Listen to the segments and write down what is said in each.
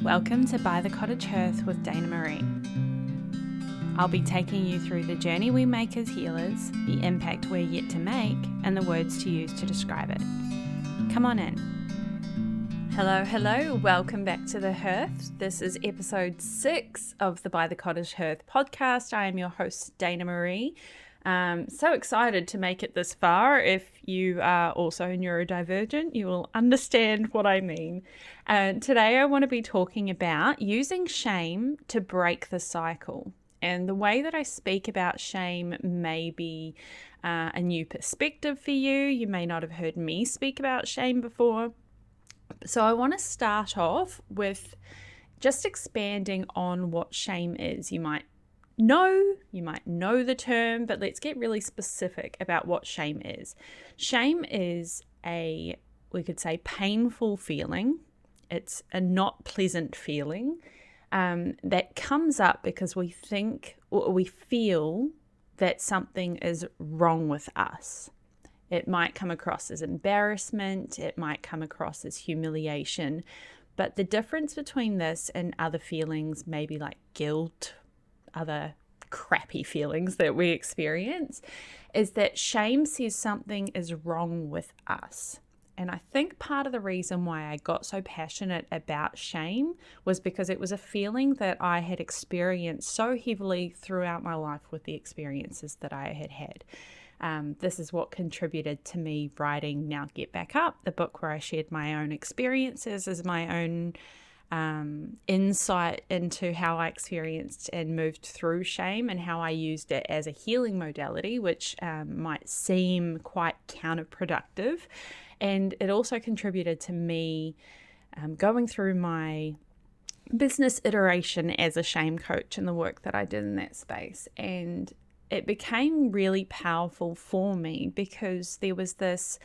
Welcome to By the Cottage Hearth with Dana Maree. I'll be taking you through the journey we make as healers, the impact we're yet to make, and the words to use to describe it. Come on in. Hello, welcome back to the Hearth. This is episode 6 of the By the Cottage Hearth podcast. I am your host, Dana Maree. So excited to make it this far. If you are also neurodivergent, you will understand what I mean. Today I want to be talking about using shame to break the cycle. And the way that I speak about shame may be a new perspective for you. You may not have heard me speak about shame before. So I want to start off with just expanding on what shame is. You might know the term, but let's get really specific about what shame is. Shame is we could say, painful feeling. It's a not pleasant feeling that comes up because we think or we feel that something is wrong with us. It might come across as embarrassment. It might come across as humiliation. But the difference between this and other feelings, maybe like guilt, other crappy feelings that we experience, is that shame says something is wrong with us. And I think part of the reason why I got so passionate about shame was because it was a feeling that I had experienced so heavily throughout my life with the experiences that I had had. This is what contributed to me writing Now Get Back Up, the book where I shared my own experiences as my own insight into how I experienced and moved through shame and how I used it as a healing modality, which might seem quite counterproductive. And it also contributed to me going through my business iteration as a shame coach and the work that I did in that space. And it became really powerful for me because there was this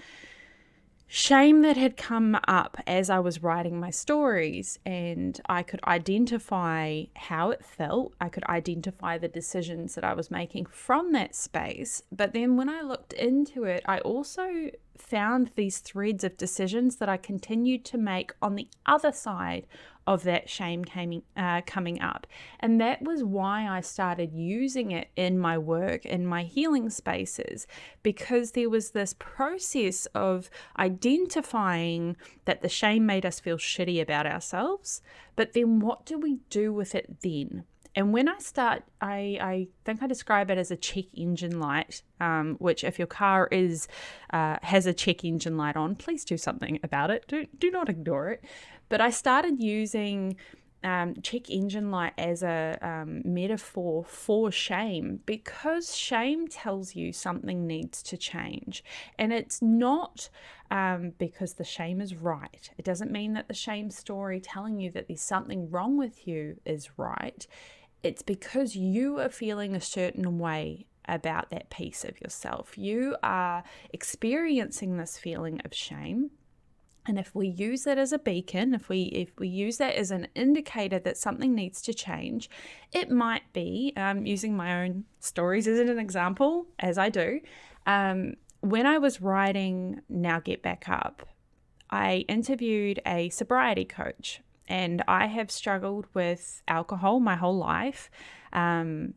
shame that had come up as I was writing my stories, and I could identify how it felt. I could identify the decisions that I was making from that space. But then when I looked into it, I also found these threads of decisions that I continued to make on the other side of that shame coming up. And that was why I started using it in my work, in my healing spaces, because there was this process of identifying that the shame made us feel shitty about ourselves. But then what do we do with it then? And when I start, I think I describe it as a check engine light, which if your car has a check engine light on, please do something about it. Do not ignore it. But I started using check engine light as a metaphor for shame, because shame tells you something needs to change. And it's not because the shame is right. It doesn't mean that the shame story telling you that there's something wrong with you is right. It's because you are feeling a certain way about that piece of yourself. You are experiencing this feeling of shame. And if we use that as a beacon, if we use that as an indicator that something needs to change, it might be, using my own stories as an example, as I do, when I was writing Now Get Back Up, I interviewed a sobriety coach. And I have struggled with alcohol my whole life. As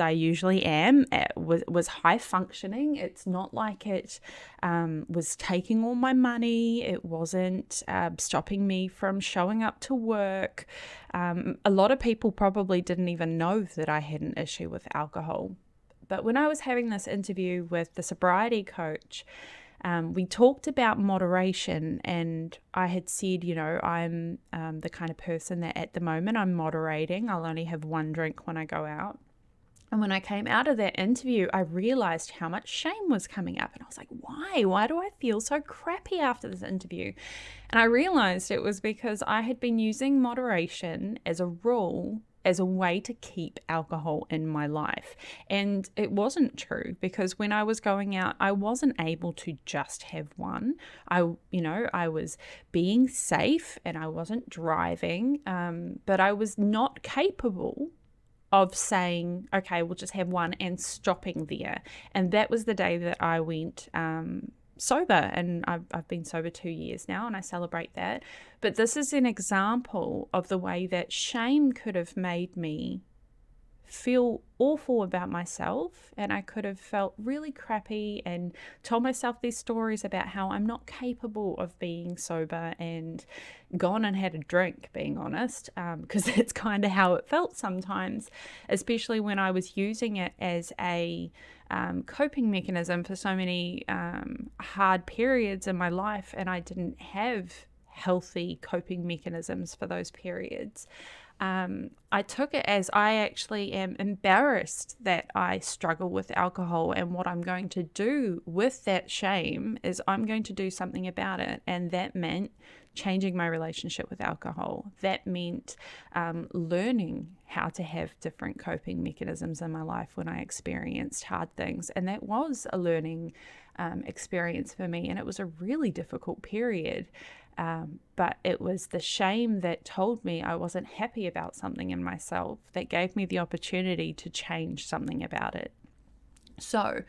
I usually am, was high functioning. It's not like it was taking all my money. It wasn't stopping me from showing up to work. A lot of people probably didn't even know that I had an issue with alcohol. But when I was having this interview with the sobriety coach, we talked about moderation, and I had said, I'm the kind of person that at the moment I'm moderating. I'll only have one drink when I go out. And when I came out of that interview, I realized how much shame was coming up. And I was like, why? Why do I feel so crappy after this interview? And I realized it was because I had been using moderation as a rule, as a way to keep alcohol in my life. And it wasn't true, because when I was going out, I wasn't able to just have one. I was being safe and I wasn't driving, but I was not capable of saying, okay, we'll just have one and stopping there. And that was the day that I went sober, and I've been sober 2 years now, and I celebrate that. But this is an example of the way that shame could have made me feel awful about myself, and I could have felt really crappy and told myself these stories about how I'm not capable of being sober, and gone and had a drink, being honest, because that's kind of how it felt sometimes, especially when I was using it as a coping mechanism for so many hard periods in my life, and I didn't have healthy coping mechanisms for those periods. I took it as I actually am embarrassed that I struggle with alcohol, and what I'm going to do with that shame is I'm going to do something about it. And that meant changing my relationship with alcohol. That meant learning how to have different coping mechanisms in my life when I experienced hard things. And that was a learning experience for me, and it was a really difficult period. But it was the shame that told me I wasn't happy about something in myself that gave me the opportunity to change something about it. So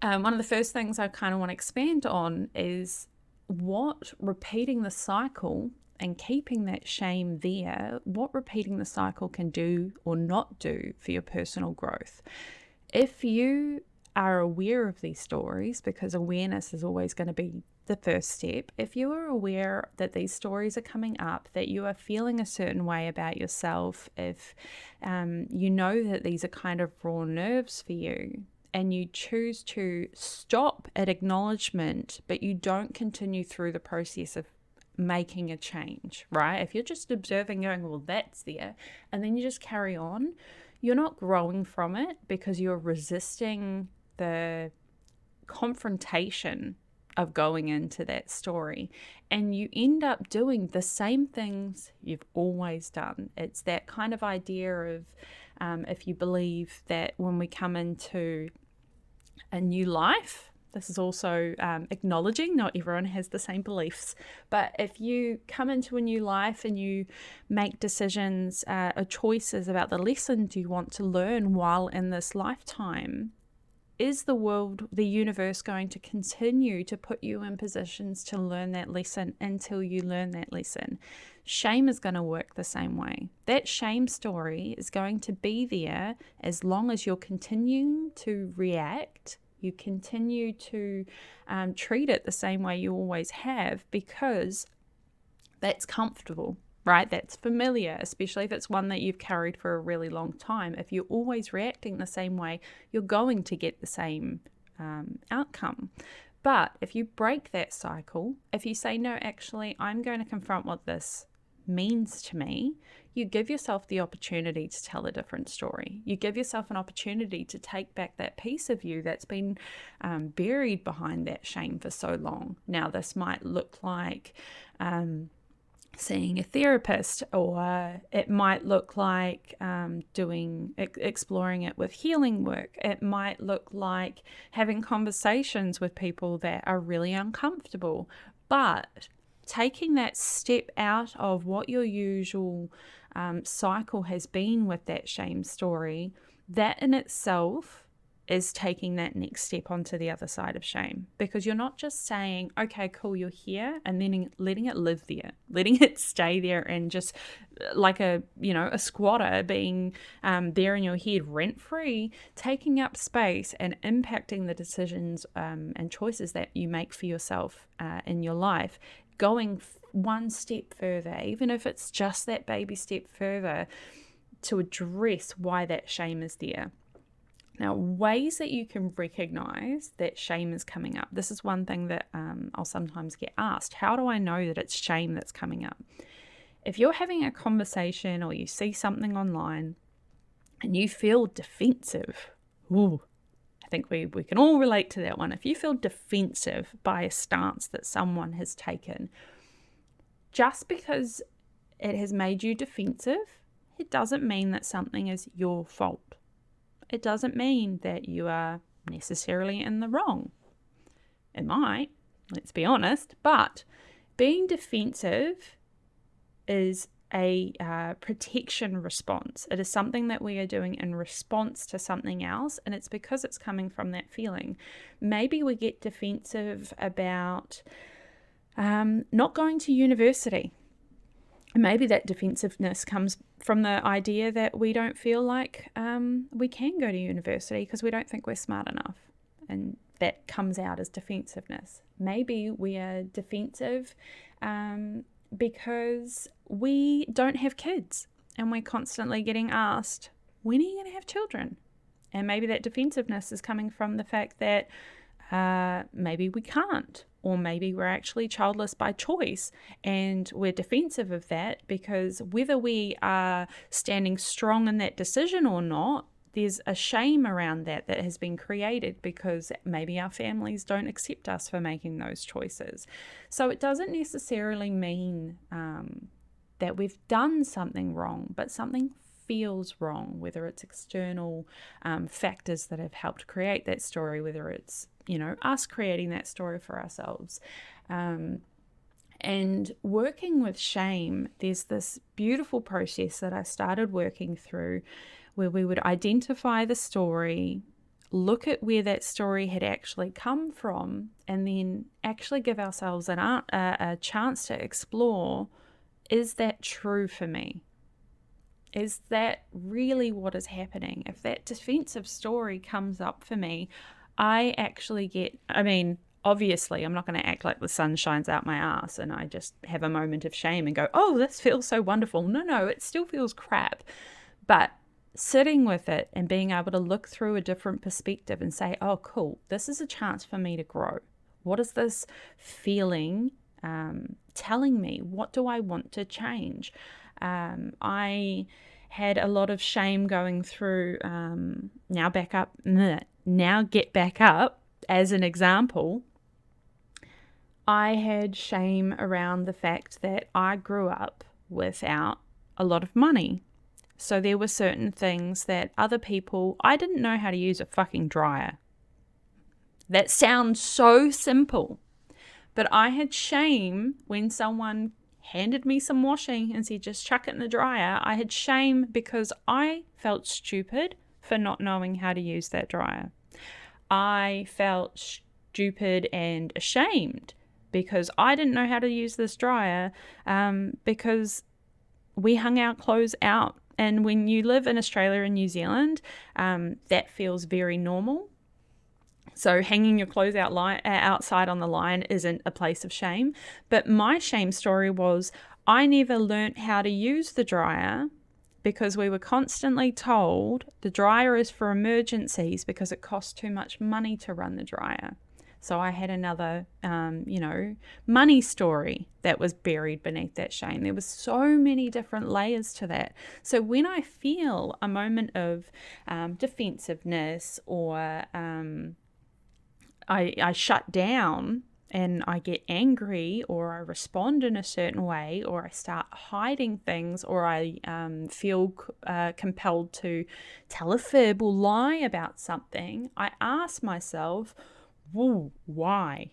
one of the first things I kind of want to expand on is what repeating the cycle and keeping that shame there, what repeating the cycle can do or not do for your personal growth. If you are aware of these stories, because awareness is always going to be the first step, if you are aware that these stories are coming up, that you are feeling a certain way about yourself, if you know that these are kind of raw nerves for you, and you choose to stop at acknowledgement, but you don't continue through the process of making a change, right? If you're just observing, going, well, that's there, and then you just carry on, you're not growing from it, because you're resisting the confrontation of going into that story, and you end up doing the same things you've always done. It's that kind of idea of if you believe that when we come into a new life, this is also acknowledging not everyone has the same beliefs, but if you come into a new life and you make decisions or choices about the lessons you want to learn while in this lifetime, is the world, the universe, going to continue to put you in positions to learn that lesson until you learn that lesson? Shame is going to work the same way. That shame story is going to be there as long as you're continuing to react, you continue to treat it the same way you always have, because that's comfortable. Right? That's familiar, especially if it's one that you've carried for a really long time. If you're always reacting the same way, you're going to get the same outcome. But if you break that cycle, if you say, no, actually, I'm going to confront what this means to me, you give yourself the opportunity to tell a different story. You give yourself an opportunity to take back that piece of you that's been buried behind that shame for so long. Now, this might look like seeing a therapist, or it might look like exploring it with healing work. It might look like having conversations with people that are really uncomfortable, but taking that step out of what your usual cycle has been with that shame story, that in itself is taking that next step onto the other side of shame, because you're not just saying, okay, cool, you're here, and then letting it live there, letting it stay there, and just like a squatter being there in your head rent free, taking up space and impacting the decisions and choices that you make for yourself in your life, going one step further, even if it's just that baby step further, to address why that shame is there. Now, ways that you can recognize that shame is coming up. This is one thing that I'll sometimes get asked. How do I know that it's shame that's coming up? If you're having a conversation or you see something online and you feel defensive, I think we can all relate to that one. If you feel defensive by a stance that someone has taken, just because it has made you defensive, it doesn't mean that something is your fault. It doesn't mean that you are necessarily in the wrong. It might, let's be honest, but being defensive is a protection response. It is something that we are doing in response to something else, and it's because it's coming from that feeling. Maybe we get defensive about not going to university. Maybe that defensiveness comes from the idea that we don't feel like we can go to university because we don't think we're smart enough. And that comes out as defensiveness. Maybe we are defensive because we don't have kids and we're constantly getting asked, when are you going to have children? And maybe that defensiveness is coming from the fact that maybe we can't, or maybe we're actually childless by choice, and we're defensive of that because whether we are standing strong in that decision or not, there's a shame around that has been created because maybe our families don't accept us for making those choices. So it doesn't necessarily mean that we've done something wrong, but something feels wrong, whether it's external factors that have helped create that story, whether it's, us creating that story for ourselves. And working with shame, there's this beautiful process that I started working through where we would identify the story, look at where that story had actually come from, and then actually give ourselves a chance to explore, is that true for me? Is that really what is happening? If that defensive story comes up for me, I actually get, obviously, I'm not going to act like the sun shines out my ass and I just have a moment of shame and go, oh, this feels so wonderful. No, it still feels crap. But sitting with it and being able to look through a different perspective and say, oh, cool, this is a chance for me to grow. What is this feeling telling me? What do I want to change? I had a lot of shame going through Now Get Back Up as an example. I had shame around the fact that I grew up without a lot of money. So there were certain things that other people, I didn't know how to use a fucking dryer. That sounds so simple, but I had shame when someone handed me some washing and said, just chuck it in the dryer. I had shame because I felt stupid for not knowing how to use that dryer. I felt stupid and ashamed because I didn't know how to use this dryer because we hung our clothes out. And when you live in Australia and New Zealand, that feels very normal. So hanging your clothes outside on the line isn't a place of shame. But my shame story was I never learnt how to use the dryer because we were constantly told the dryer is for emergencies because it costs too much money to run the dryer. So I had another, money story that was buried beneath that shame. There was so many different layers to that. So when I feel a moment of defensiveness or I shut down and I get angry or I respond in a certain way or I start hiding things or I feel compelled to tell a fib or lie about something, I ask myself, whoa, why?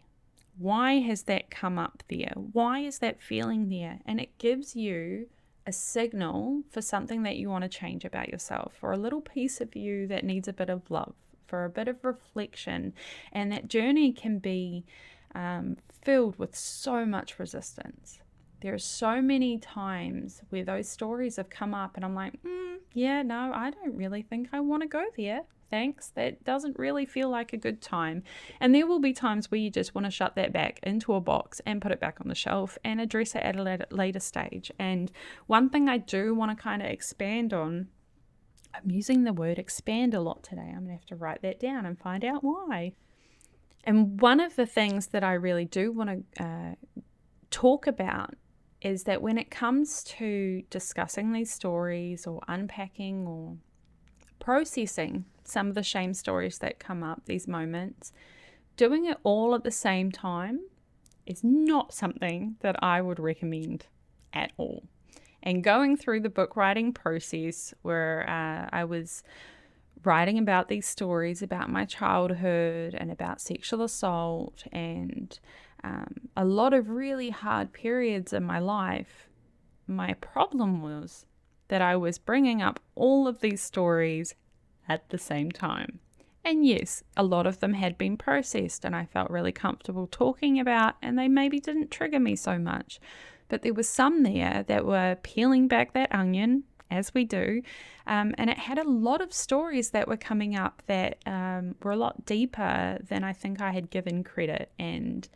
Why has that come up there? Why is that feeling there? And it gives you a signal for something that you want to change about yourself, or a little piece of you that needs a bit of love, for a bit of reflection. And that journey can be filled with so much resistance. There are so many times where those stories have come up and I'm like, no, I don't really think I want to go there. Thanks. That doesn't really feel like a good time. And there will be times where you just want to shut that back into a box and put it back on the shelf and address it at a later stage. And one thing I do want to kind of expand on, I'm using the word expand a lot today. I'm going to have to write that down and find out why. And one of the things that I really do want to talk about is that when it comes to discussing these stories or unpacking or processing some of the shame stories that come up, these moments, doing it all at the same time is not something that I would recommend at all. And going through the book writing process where I was writing about these stories about my childhood and about sexual assault and a lot of really hard periods in my life, my problem was that I was bringing up all of these stories at the same time. And yes, a lot of them had been processed and I felt really comfortable talking about, and they maybe didn't trigger me so much. But there was some there that were peeling back that onion, as we do, and it had a lot of stories that were coming up that were a lot deeper than I think I had given credit, and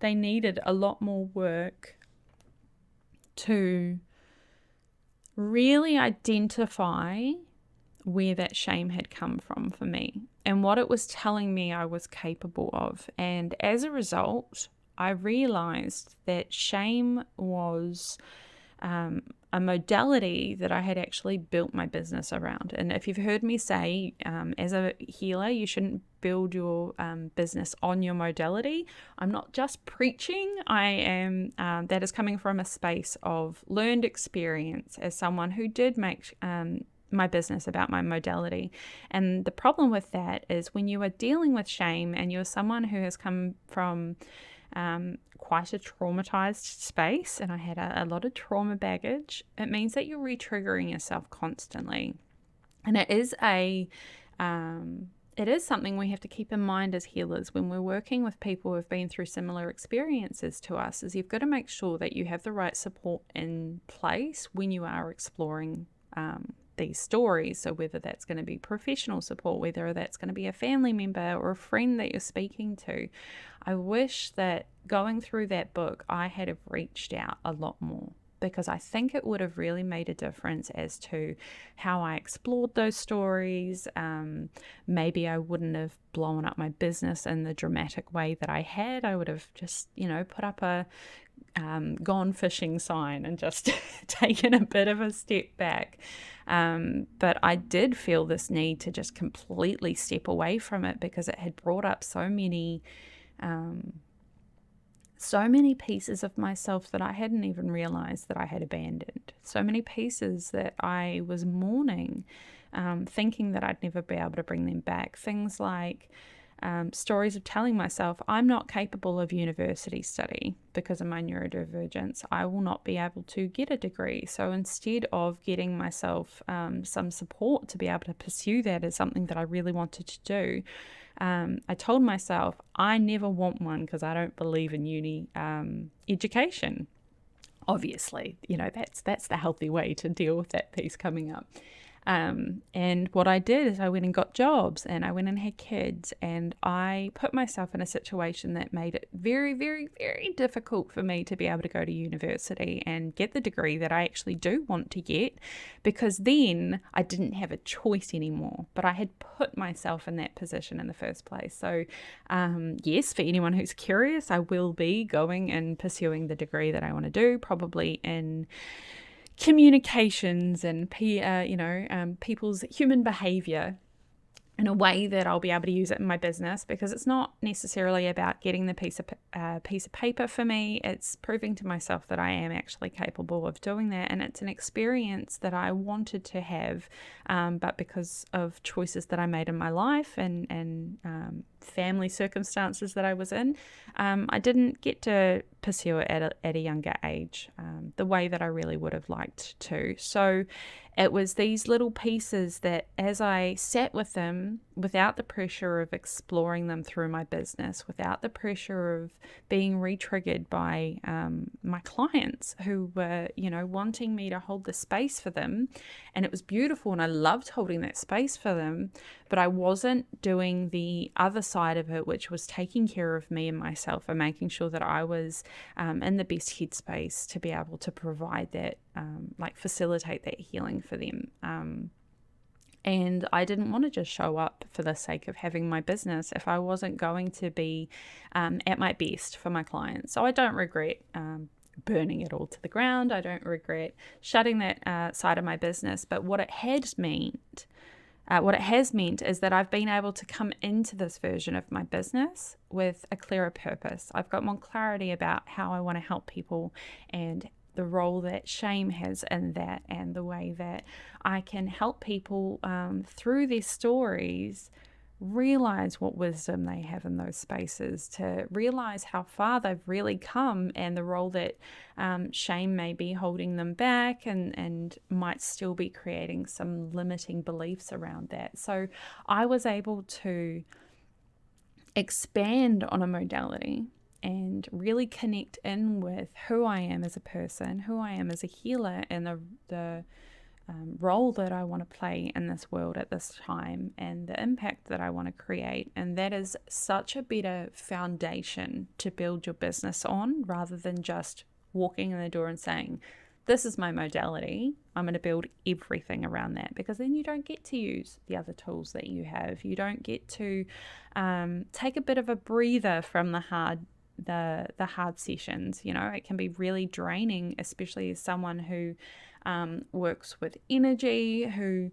they needed a lot more work to really identify where that shame had come from for me and what it was telling me I was capable of. And as a result, I realized that shame was a modality that I had actually built my business around. And if you've heard me say, as a healer, you shouldn't build your business on your modality, I'm not just preaching. I am, that is coming from a space of learned experience as someone who did make my business about my modality. And the problem with that is when you are dealing with shame and you're someone who has come from quite a traumatized space, and I had a lot of trauma baggage, it means that you're re-triggering yourself constantly. And it is something we have to keep in mind as healers when we're working with people who have been through similar experiences to us, is you've got to make sure that you have the right support in place when you are exploring these stories. So whether that's going to be professional support, whether that's going to be a family member or a friend that you're speaking to. I wish that going through that book, I had have reached out a lot more, because I think it would have really made a difference as to how I explored those stories. Maybe I wouldn't have blown up my business in the dramatic way that I had. I would have just, put up a gone fishing sign and just taken a bit of a step back. But I did feel this need to just completely step away from it, because it had brought up so many pieces of myself that I hadn't even realized that I had abandoned. So many pieces that I was mourning, thinking that I'd never be able to bring them back. Things like stories of telling myself I'm not capable of university study because of my neurodivergence. I will not be able to get a degree. So instead of getting myself some support to be able to pursue that as something that I really wanted to do, I told myself I never want one because I don't believe in uni education. Obviously, that's the healthy way to deal with that piece coming up. And what I did is I went and got jobs, and I went and had kids, and I put myself in a situation that made it very, very, very difficult for me to be able to go to university and get the degree that I actually do want to get, because then I didn't have a choice anymore, but I had put myself in that position in the first place. So yes, for anyone who's curious, I will be going and pursuing the degree that I want to do, probably in communications and people's human behavior, in a way that I'll be able to use it in my business, because it's not necessarily about getting the piece of paper for me. It's proving to myself that I am actually capable of doing that, and it's an experience that I wanted to have, but because of choices that I made in my life and family circumstances that I was in, I didn't get to pursue it at a younger age, the way that I really would have liked to. So it was these little pieces that, as I sat with them, without the pressure of exploring them through my business, without the pressure of being re-triggered by my clients who were, wanting me to hold the space for them. And it was beautiful, and I loved holding that space for them, but I wasn't doing the other side of it, which was taking care of me and myself and making sure that I was in the best headspace to be able to provide that, facilitate that healing for them. And I didn't want to just show up for the sake of having my business if I wasn't going to be at my best for my clients. So I don't regret burning it all to the ground. I don't regret shutting that side of my business. But what it has meant is that I've been able to come into this version of my business with a clearer purpose. I've got more clarity about how I want to help people, and the role that shame has in that, and the way that I can help people through their stories realize what wisdom they have in those spaces, to realize how far they've really come, and the role that shame may be holding them back and might still be creating some limiting beliefs around that. So I was able to expand on a modality and really connect in with who I am as a person, who I am as a healer, and the role that I want to play in this world at this time, and the impact that I want to create. And that is such a better foundation to build your business on, rather than just walking in the door and saying, this is my modality, I'm going to build everything around that, because then you don't get to use the other tools that you have. You don't get to take a bit of a breather from the hard sessions. It can be really draining, especially as someone who works with energy, who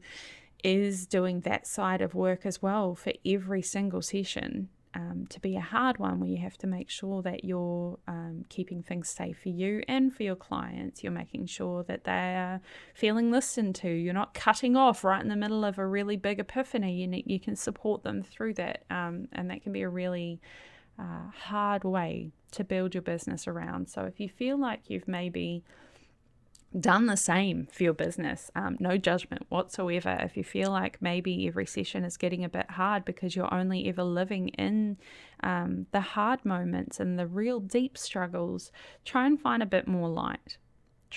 is doing that side of work as well, for every single session to be a hard one, where you have to make sure that you're keeping things safe for you and for your clients. You're making sure that they are feeling listened to. You're not cutting off right in the middle of a really big epiphany, and you can support them through that. And that can be a really hard way to build your business around. So if you feel like you've maybe done the same for your business, no judgment whatsoever. If you feel like maybe every session is getting a bit hard because you're only ever living in the hard moments and the real deep struggles, try and find a bit more light.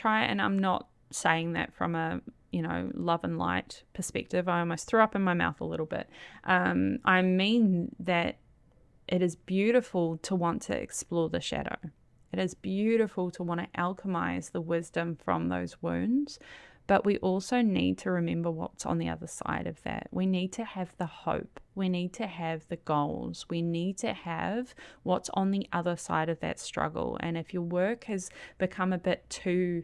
And I'm not saying that from a love and light perspective. I almost threw up in my mouth a little bit. I mean that it is beautiful to want to explore the shadow. It is beautiful to want to alchemize the wisdom from those wounds, but we also need to remember what's on the other side of that. We need to have the hope. We need to have the goals. We need to have what's on the other side of that struggle. And if your work has become a bit too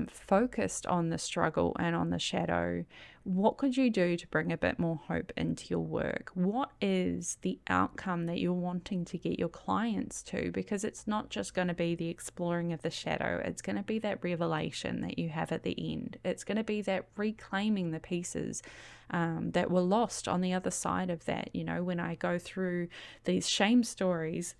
focused on the struggle and on the shadow, what could you do to bring a bit more hope into your work? What is the outcome that you're wanting to get your clients to? Because it's not just going to be the exploring of the shadow. It's going to be that revelation that you have at the end. It's going to be that reclaiming the pieces that were lost on the other side of that. When I go through these shame stories,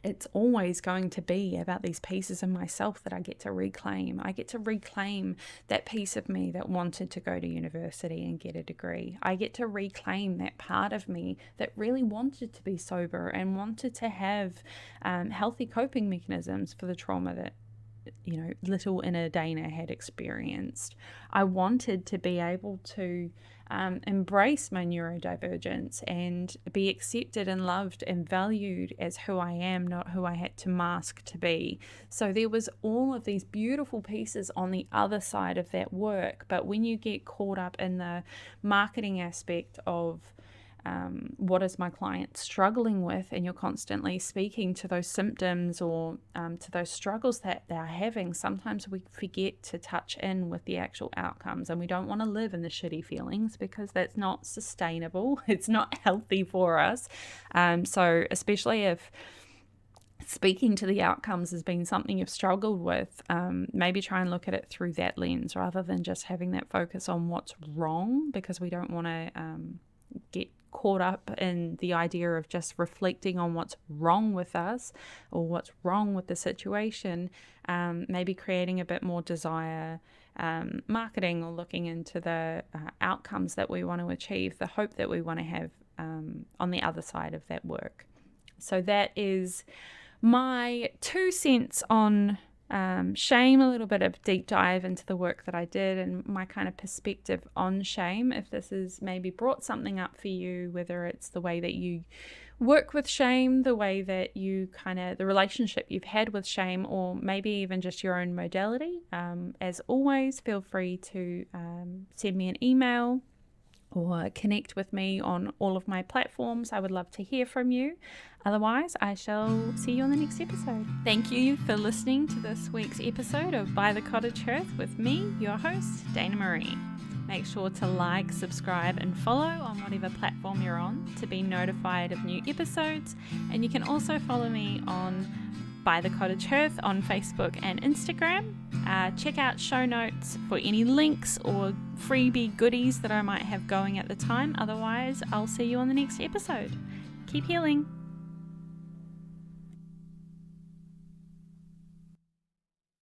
it's always going to be about these pieces of myself that I get to reclaim. I get to reclaim that piece of me that wanted to go to university and get a degree. I get to reclaim that part of me that really wanted to be sober and wanted to have healthy coping mechanisms for the trauma that little inner Dana had experienced. I wanted to be able to embrace my neurodivergence and be accepted and loved and valued as who I am, not who I had to mask to be. So there was all of these beautiful pieces on the other side of that work. But when you get caught up in the marketing aspect of what is my client struggling with, and you're constantly speaking to those symptoms or to those struggles that they're having, sometimes we forget to touch in with the actual outcomes, and we don't want to live in the shitty feelings because that's not sustainable. It's not healthy for us. So especially if speaking to the outcomes has been something you've struggled with, maybe try and look at it through that lens rather than just having that focus on what's wrong, because we don't want to get caught up in the idea of just reflecting on what's wrong with us or what's wrong with the situation. Maybe creating a bit more desire, marketing, or looking into the outcomes that we want to achieve, the hope that we want to have on the other side of that work. So that is my 2 cents on shame, a little bit of deep dive into the work that I did and my kind of perspective on shame. If this has maybe brought something up for you, whether it's the way that you work with shame, the way that you the relationship you've had with shame, or maybe even just your own modality, as always, feel free to send me an email or connect with me on all of my platforms. I would love to hear from you. Otherwise, I shall see you on the next episode. Thank you for listening to this week's episode of By the Cottage Hearth with me, your host, Dana Maree. Make sure to like, subscribe, and follow on whatever platform you're on to be notified of new episodes. And you can also follow me on by the Cottage Hearth on Facebook and Instagram. Check out show notes for any links or freebie goodies that I might have going at the time. Otherwise, I'll see you on the next episode. Keep healing.